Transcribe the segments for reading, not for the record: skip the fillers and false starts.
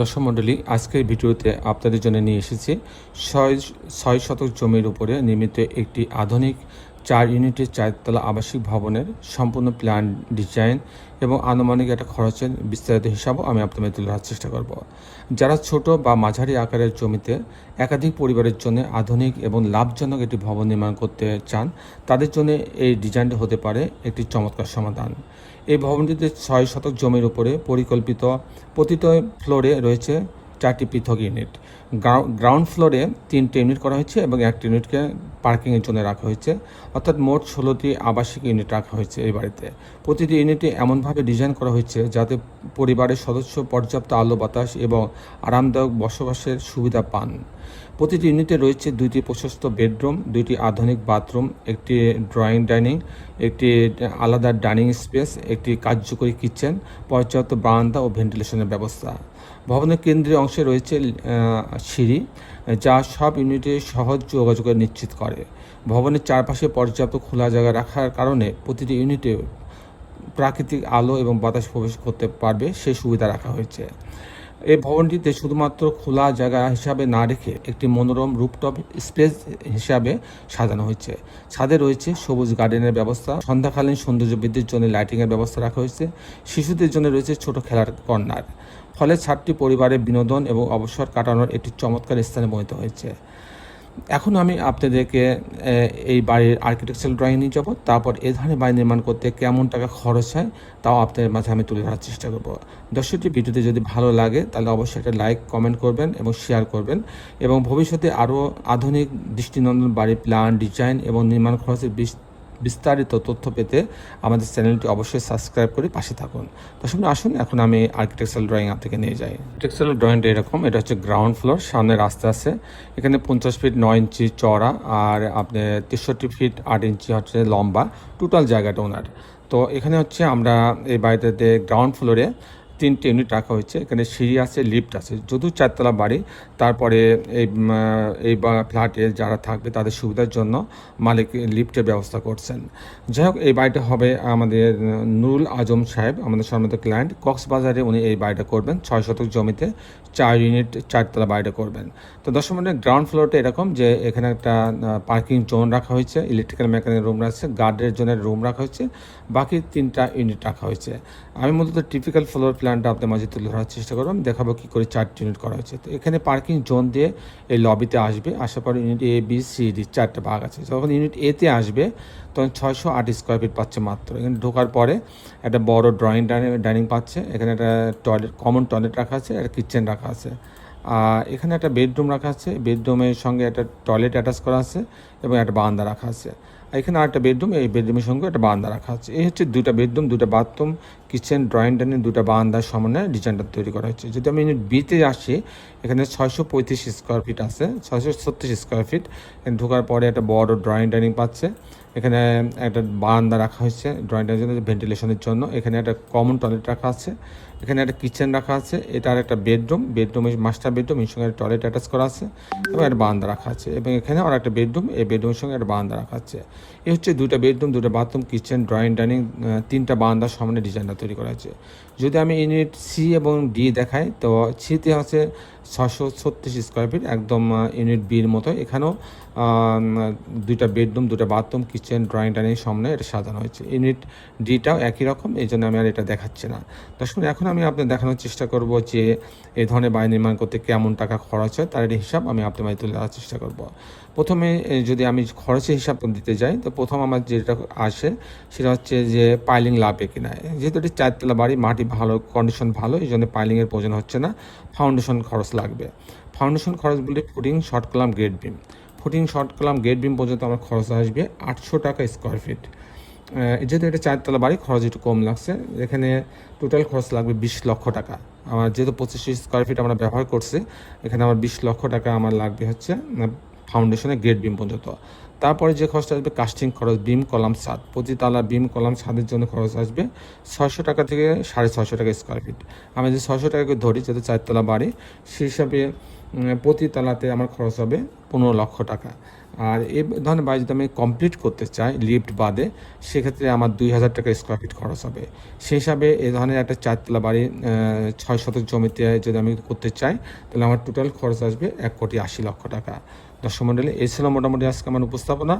দর্শক মণ্ডলী, আজকের ভিডিওতে আপনাদের জন্য নিয়ে এসেছি ছয় ছয় শতক জমির উপরে নির্মিত একটি আধুনিক 4 ইউনিটের 4তলা আবাসিক ভবনের সম্পূর্ণ প্ল্যান, ডিজাইন এবং আনুমানিক একটা খরচের বিস্তারিত হিসাবও আমি আপনাদের তুলে ধরার চেষ্টা করব। যারা ছোট বা মাঝারি আকারের জমিতে একাধিক পরিবারের জন্য আধুনিক এবং লাভজনক একটি ভবন নির্মাণ করতে চান, তাদের জন্য এই ডিজাইনটি হতে পারে একটি চমৎকার সমাধান। এই ভবনটিতে 6 শতক জমির উপরে পরিকল্পিত প্রতিটি ফ্লোরে রয়েছে 4টি পৃথক ইউনিট। গ্রাউন্ড ফ্লোরে 3টে ইউনিট করা হয়েছে এবং 1টি ইউনিটকে পার্কিংয়ের জন্য রাখা হয়েছে, অর্থাৎ মোট 16টি আবাসিক ইউনিট রাখা হয়েছে এই বাড়িতে। প্রতিটি ইউনিটে এমনভাবে ডিজাইন করা হয়েছে যাতে পরিবারের সদস্য পর্যাপ্ত আলো বাতাস এবং আরামদায়ক বসবাসের সুবিধা পান। প্রতিটি ইউনিটে রয়েছে 2টি প্রশস্ত বেডরুম, 2টি আধুনিক বাথরুম, একটি ড্রয়িং ডাইনিং, একটি আলাদা ডাইনিং স্পেস, একটি কার্যকরী কিচেন, পর্যাপ্ত বারান্দা ও ভেন্টিলেশনের ব্যবস্থা। ভবনের কেন্দ্রীয় অংশে রয়েছে সিঁড়ি, যা সব ইউনিটে সহজ যোগাযোগ নিশ্চিত করে। ভবনের চারপাশে পর্যাপ্ত খোলা জায়গা রাখার কারণে প্রতিটি ইউনিটে প্রাকৃতিক আলো এবং বাতাস প্রবেশ করতে পারবে সেই সুবিধা রাখা হয়েছে। এই ভবনটিতে শুধুমাত্র খোলা জায়গা হিসাবে না রেখে একটি মনোরম রুফটপ স্পেস হিসাবে সাজানো হয়েছে। ছাদে রয়েছে সবুজ গার্ডেনের ব্যবস্থা, সন্ধ্যাকালীন সৌন্দর্য বৃদ্ধির জন্য লাইটিংয়ের ব্যবস্থা রাখা হয়েছে, শিশুদের জন্য রয়েছে ছোট খেলার কর্নার। ফলে ছাদটি পরিবারের বিনোদন এবং অবসর কাটানোর একটি চমৎকার স্থানে পরিণত হয়েছে। এখন আমি আপনাদেরকে এই বাড়ির আর্কিটেকচারাল ড্রয়িং নিয়ে যাব, তারপর এ ধরনের বাড়ি নির্মাণ করতে কেমন টাকা খরচ হয় তাও আপনাদের মাঝে আমি তুলে ধরার চেষ্টা করব। দর্শকটি ভিডিওটি যদি ভালো লাগে তাহলে অবশ্যই একটা লাইক, কমেন্ট করবেন এবং শেয়ার করবেন, এবং ভবিষ্যতে আরও আধুনিক দৃষ্টিনন্দন বাড়ির প্ল্যান, ডিজাইন এবং নির্মাণ খরচের বিস্তারিত তথ্য পেতে আমাদের চ্যানেলটি অবশ্যই সাবস্ক্রাইব করে পাশে থাকুন। দর্শক আসুন এখন আমি আর্কিটেকচারাল ড্রয়িং আপনাকে নিয়ে যাই। আর্কিটেকচারাল ড্রয়িংটা এরকম, এটা হচ্ছে গ্রাউন্ড ফ্লোর, সামনে রাস্তা আছে, এখানে 50 ফিট 9 ইঞ্চি চওড়া আর আপনি 63 ফিট 8 ইঞ্চি হচ্ছে লম্বা টোটাল জায়গাটা ওনার। তো এখানে হচ্ছে আমরা এই বাড়িটাতে গ্রাউন্ড ফ্লোরে 3টে ইউনিট রাখা হয়েছে। এখানে সিঁড়ি আছে, লিফট আছে, যদিও 4তলা বাড়ি, তারপরে এই ফ্ল্যাটে যারা থাকবে তাদের সুবিধার জন্য মালিক লিফটের ব্যবস্থা করছেন। যাই হোক, এই বাড়িটা হবে আমাদের নুরুল আজম সাহেব, আমাদের সম্মানিত ক্লায়েন্ট, কক্সবাজারে উনি এই বাড়িটা করবেন। 6 শতক জমিতে 4 ইউনিট 4তলা বাড়িটা করবেন। তো দর্শক মধ্যে গ্রাউন্ড ফ্লোরটা এরকম যে এখানে একটা পার্কিং জোন রাখা হয়েছে, ইলেকট্রিক্যাল মেকানিক রুম রাখছে, গার্ডের জন্য রুম রাখা হয়েছে, বাকি 3টা ইউনিট রাখা হয়েছে। আমি মূলত টিপিক্যাল ফ্লোর প্ল্যানটা আপনার মাঝে তুলে ধরার চেষ্টা করব, আমি দেখাবো কী করে 4টি ইউনিট করা হয়েছে। তো এখানে পার্কিং জোন দিয়ে এই লবিতে আসবে, আসার পর ইউনিট এ, বি, সি, ডি 4টে ভাগ আছে। যখন ইউনিট এতে আসবে তখন 608 স্কোয়ার ফিট পাচ্ছে মাত্র। এখানে ঢোকার পরে একটা বড় ড্রয়িং ডাইনিং পাচ্ছে, এখানে একটা টয়লেট, কমন টয়লেট রাখা আছে, একটা কিচেন রাখা আছে, এখানে একটা বেডরুম রাখা আছে, বেডরুমের সঙ্গে একটা টয়লেট অ্যাটাচ করা আছে এবং একটা বারান্দা রাখা আছে। এখানে আরেকটা বেডরুম, এই বেডরুমের সঙ্গে একটা বারান্দা রাখা আছে। এই হচ্ছে 2টা বেডরুম, 2টা বাথরুম, কিচেন, ড্রয়িং ডাইনিং, 2টা বারান্দার সমন্বয়ে ডিজাইনটা তৈরি করা হচ্ছে। যদি আমি ইউনিট বিতে আসি, এখানে 635 স্কোয়ার ফিট আছে, 636 স্কোয়ার ফিট। এখানে ঢোকার পরে একটা বড় ড্রয়িং ডাইনিং পাচ্ছে, এখানে একটা বারান্দা রাখা হয়েছে ড্রয়িং ডাইনিং ভেন্টিলেশনের জন্য, এখানে একটা কমন টয়লেট রাখা আছে, এখানে একটা কিচেন রাখা আছে, এটা আর একটা বেডরুমের মাস্টার বেডরুম, এর সঙ্গে একটা টয়লেট অ্যাটাচ করা আছে এবং একটা বারান্দা রাখা আছে, এবং এখানে আর একটা বেডরুম, এই বেডরুমের সঙ্গে একটা বারান্দা রাখা আছে। এই হচ্ছে 2টা বেডরুম, 2টা বাথরুম, কিচেন, ড্রয়িং ডাইনিং, 3টা বারান্দার সামনে ডিজাইনটা তৈরি করা আছে। যদি আমি ইউনিট সি এবং ডি দেখাই, তো সিতে আছে 636 স্কোয়ার ফিট, একদম ইউনিট বির মতো। এখানেও 2টা বেডরুম, 2টা বাথরুম, কিচেন, ড্রয়িং ডাইনিং সামনে এটা সাজানো হয়েছে। ইউনিট ডিটাও একই রকম, এই জন্য আমি আর এটা দেখাচ্ছি না। দর্শক এখন আমি আপনাদের দেখানোর চেষ্টা করব যে এই ধরনের বাড়ি নির্মাণ করতে কেমন টাকা খরচ হয় তার হিসাব আমি আপনার মাঝে তুলে দেওয়ার চেষ্টা করব। প্রথমে যদি আমি খরচের হিসাব দিতে যাই, তো প্রথম আমার যেটা আসে সেটা হচ্ছে যে পাইলিং লাগবে কিনা। যেহেতু এটি 4তলা বাড়ি, মাটি ভালো, কন্ডিশন ভালো, এই জন্য পাইলিংয়ের প্রয়োজন হচ্ছে না, ফাউন্ডেশন খরচ লাগবে। ফাউন্ডেশন খরচ বলতে footing, short column, grade beam. Footing, short column, grade beam পর্যন্ত আমার খরচ আসবে 800 টাকা স্কোয়ার ফিট। যেহেতু এটা 4তলা বাড়ি, খরচ একটু কম লাগছে। এখানে টোটাল খরচ লাগবে 20 লক্ষ টাকা। আমার যেহেতু 25 স্কোয়ার ফিট আমরা ব্যবহার করছি, এখানে আমার 20 লক্ষ টাকা আমার লাগবে হচ্ছে ফাউন্ডেশনে গ্রেড বিম পর্যন্ত। তারপরে যে খরচটা আসবে কাস্টিং খরচ, বিম কলাম ছাদ, প্রতি তালা বিম কলাম ছাদের জন্য খরচ আসবে 600 টাকা থেকে 650 টাকা স্কোয়ার ফিট। আমি যদি 600 টাকা করে ধরি, যেহেতু 4 তলা বাড়ি, সেই হিসাবে প্রতি তালাতে আমার খরচ হবে 15 লক্ষ টাকা। আর এই ধরনের বাড়ি যদি আমি কমপ্লিট করতে চাই লিফট বাদে, সেক্ষেত্রে আমার 2000 টাকা স্কোয়ার ফিট খরচ হবে। সেই হিসাবে এই ধরনের একটা 4 তলা বাড়ি 6 শতক জমিতে যদি আমি করতে চাই, তাহলে আমার টোটাল খরচ আসবে 1,80,00,000 টাকা। দর্শক মণ্ডলী, এই ছিল মোটামুটি আজকে আমার উপস্থাপনা।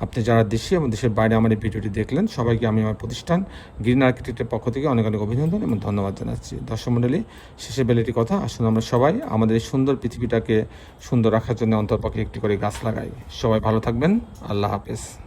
আপনি যারা দেশে এবং দেশের বাইরে আমার এই ভিডিওটি দেখলেন, সবাইকে আমি আমার প্রতিষ্ঠান গ্রিন আর্কিটেক্টের পক্ষ থেকে অনেক অনেক অভিনন্দন এবং ধন্যবাদ জানাচ্ছি। দর্শক মণ্ডলী, শেষে বেলেটি কথা, আসুন আমরা সবাই আমাদের এই সুন্দর পৃথিবীটাকে সুন্দর রাখার জন্য অন্তরপক্ষে একটি করে গাছ লাগাই। সবাই ভালো থাকবেন। আল্লাহ হাফেজ।